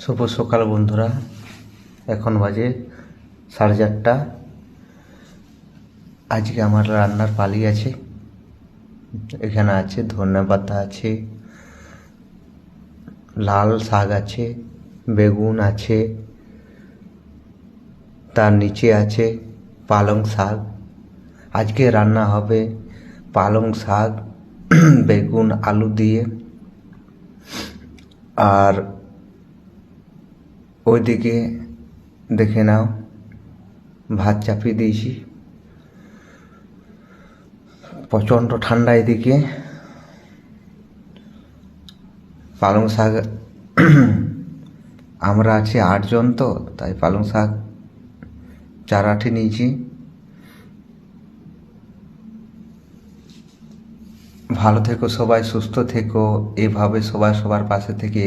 শুভ সকাল বন্ধুরা, এখন বাজে 4:30। আজকে আমার রান্নার পালি আছে। এখানে আছে ধনেপাতা আছে, লাল শাক আছে, বেগুন আছে, তার নিচে আছে পালং শাক। আজকে রান্না হবে পালং শাক বেগুন আলু দিয়ে। আর ওইদিকে দেখে নাও, ভাত চাপিয়ে দিয়েছি। প্রচণ্ড ঠান্ডা এদিকে। পালং শাক আমরা আছি 8 জন, তো তাই পালং শাক 4-8 নিয়েছি। ভালো থেকো সবাই, সুস্থ থেকো, এভাবে সবাই সবার পাশে থেকে